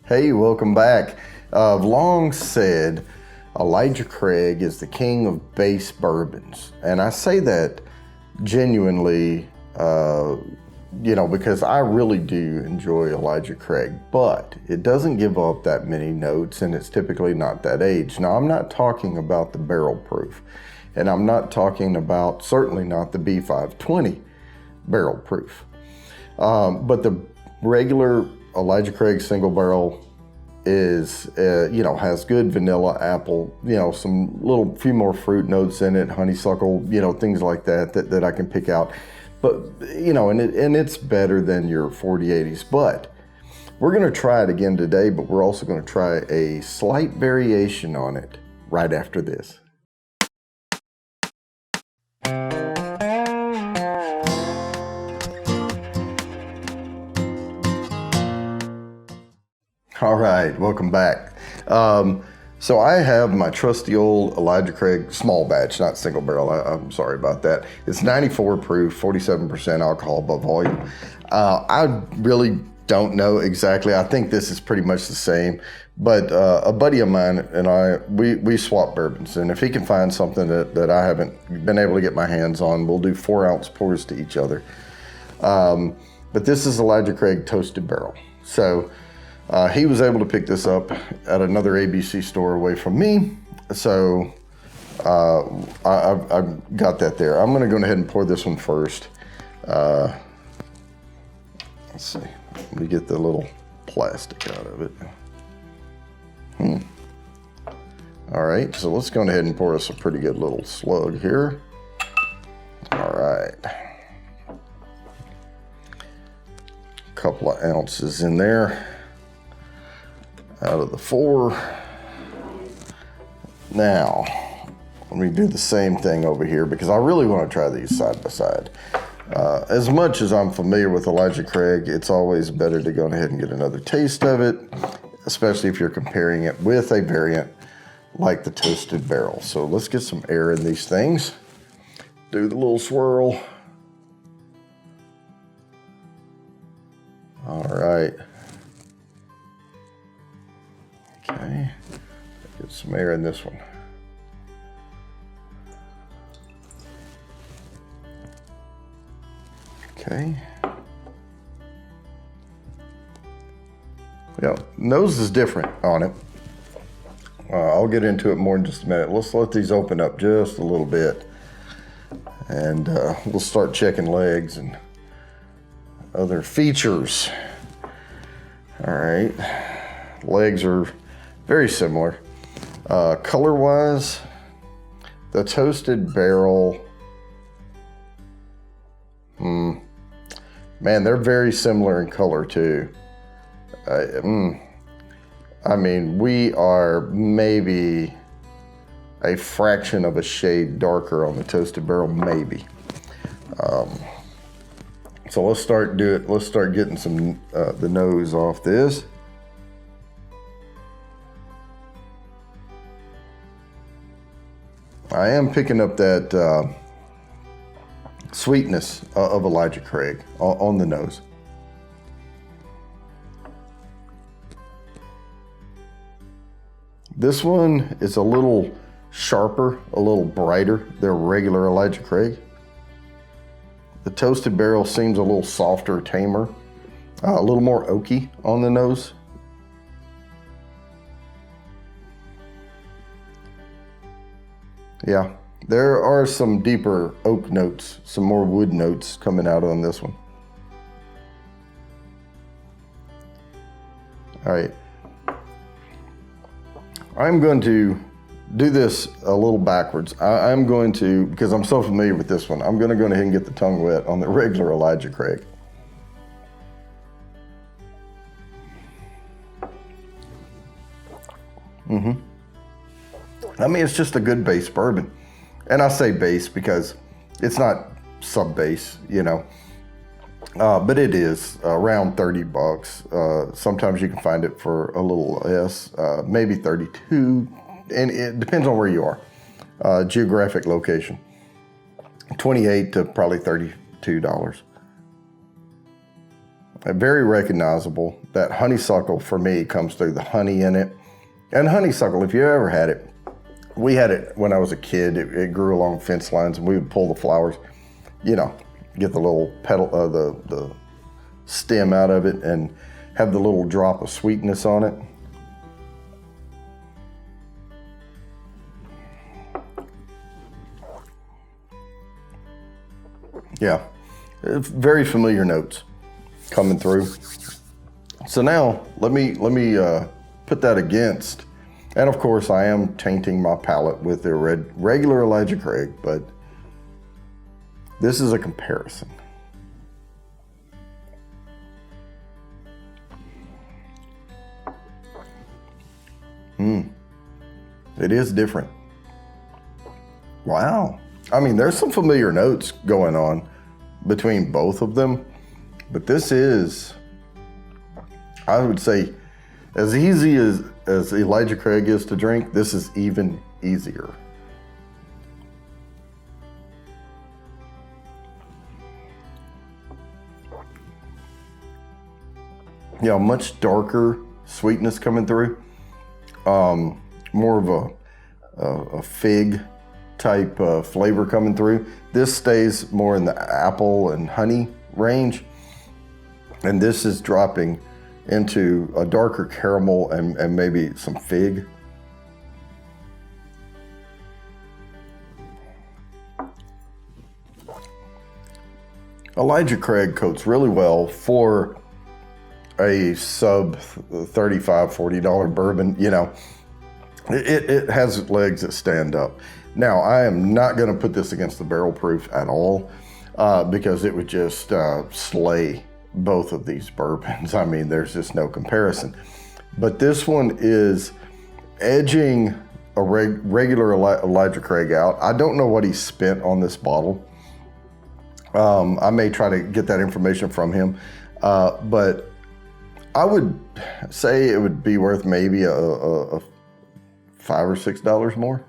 Hey, welcome back. I've long said Elijah Craig is the king of base bourbons. And I say that genuinely, because I really do enjoy Elijah Craig, but it doesn't give up that many notes and it's typically not that age. Now, I'm not talking about the barrel proof, and I'm not talking about, certainly not the B520 barrel proof. But the regular Elijah Craig single barrel is, has good vanilla, apple, some few more fruit notes in it, honeysuckle, things like that I can pick out. But, and it's better than your 4080s. But we're going to try it again today, but we're also going to try a slight variation on it right after this. All right, welcome back. So I have my trusty old Elijah Craig small batch, not single barrel. I'm sorry about that. It's 94 proof, 47% alcohol by volume. I really don't know exactly. I think this is pretty much the same, but a buddy of mine and we swap bourbons, and if he can find something that I haven't been able to get my hands on, we'll do 4-ounce pours to each other. But this is Elijah Craig Toasted Barrel. So he was able to pick this up at another ABC store away from me. So I got that there. I'm gonna go ahead and pour this one first. Let's see, let me get the little plastic out of it. All right, so let's go ahead and pour us a pretty good little slug here. All right. A couple of ounces in there. Out of the 4. Now, let me do the same thing over here because I really want to try these side by side. As much as I'm familiar with Elijah Craig, it's always better to go ahead and get another taste of it, especially if you're comparing it with a variant like the Toasted Barrel. So let's get some air in these things. Do the little swirl. All right. Okay, get some air in this one. Okay. Yeah, nose is different on it. I'll get into it more in just a minute. Let's let these open up just a little bit, and we'll start checking legs and other features. All right, legs are very similar. Color-wise, the Toasted Barrel, man, they're very similar in color too. I mean, we are maybe a fraction of a shade darker on the Toasted Barrel, maybe. So let's start getting some the nose off this. I am picking up that sweetness of Elijah Craig on the nose. This one is a little sharper, a little brighter than regular Elijah Craig. The Toasted Barrel seems a little softer, tamer, a little more oaky on the nose. Yeah, there are some deeper oak notes, some more wood notes coming out on this one. All right. I'm going to do this a little backwards. I'm going to, because I'm so familiar with this one, I'm going to go ahead and get the tongue wet on the regular Elijah Craig. I mean, it's just a good base bourbon. And I say base because it's not sub-base, but it is around $30. Sometimes you can find it for a little less, maybe 32, and it depends on where you are. Geographic location, 28 to probably $32. very recognizable. That honeysuckle for me comes through the honey in it. And honeysuckle, if you ever had it, we had it when I was a kid. It grew along fence lines, and we would pull the flowers, you know, get the little petal, the stem out of it, and have the little drop of sweetness on it. Yeah, very familiar notes coming through. So now let me put that against, and of course I am tainting my palate with the regular Elijah Craig, but this is a comparison. It is different. Wow. I mean, there's some familiar notes going on between both of them, but this is, I would say, as easy as Elijah Craig is to drink, this is even easier. You know, much darker sweetness coming through. More of a fig type flavor coming through. This stays more in the apple and honey range, and this is dropping into a darker caramel and maybe some fig. Elijah Craig coats really well for a sub $35, $40 bourbon. You know, it has legs that stand up. Now, I am not going to put this against the barrel proof at all because it would just slay both of these bourbons. I mean, there's just no comparison. But this one is edging a regular Elijah Craig out. I don't know what he spent on this bottle. I may try to get that information from him, but I would say it would be worth maybe a $5 or $6 more.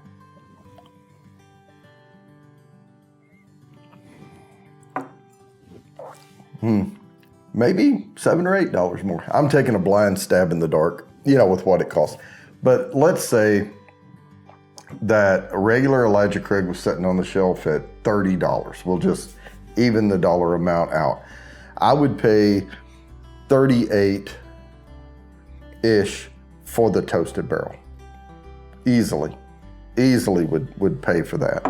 Maybe $7 or $8 more. I'm taking a blind stab in the dark, you know, with what it costs. But let's say that a regular Elijah Craig was sitting on the shelf at $30. We'll just even the dollar amount out. I would pay $38-ish for the toasted barrel. Easily would pay for that.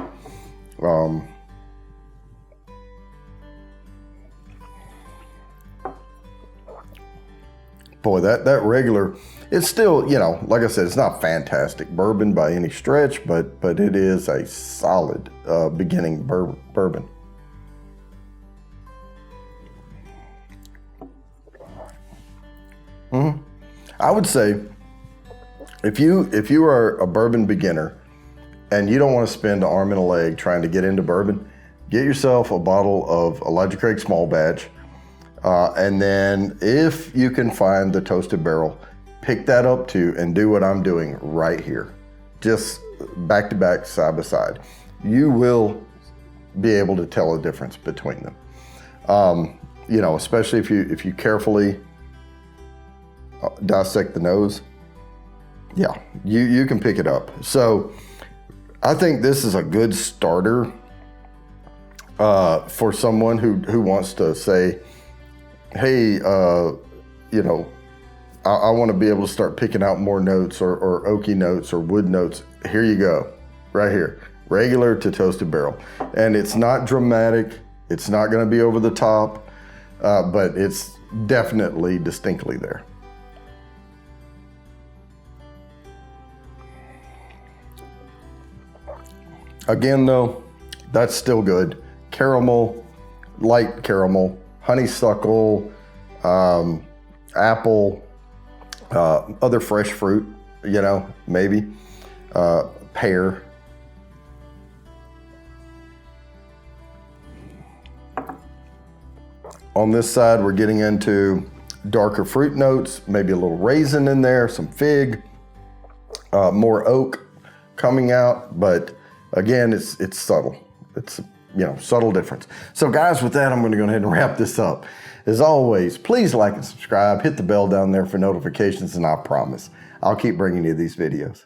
Boy, that regular, it's still, you know, like I said, it's not fantastic bourbon by any stretch, but it is a solid beginning bourbon. I would say if you are a bourbon beginner and you don't want to spend an arm and a leg trying to get into bourbon, get yourself a bottle of Elijah Craig small batch. And then if you can find the toasted barrel, pick that up too and do what I'm doing right here. Just back to back, side by side. You will be able to tell the difference between them. You know, especially if you carefully dissect the nose. Yeah, you can pick it up. So I think this is a good starter for someone who wants to say, hey, you know, I want to be able to start picking out more notes or oaky notes or wood notes. Here you go, right here, regular to toasted barrel. And it's not dramatic. It's not going to be over the top, but it's definitely distinctly there. Again, though, that's still good. Caramel, light caramel, honeysuckle, apple, other fresh fruit, you know, maybe, pear. On this side, we're getting into darker fruit notes, maybe a little raisin in there, some fig, more oak coming out, but again, it's subtle. It's, subtle difference. So guys, with that, I'm going to go ahead and wrap this up. As always, please like and subscribe, hit the bell down there for notifications, and I promise I'll keep bringing you these videos.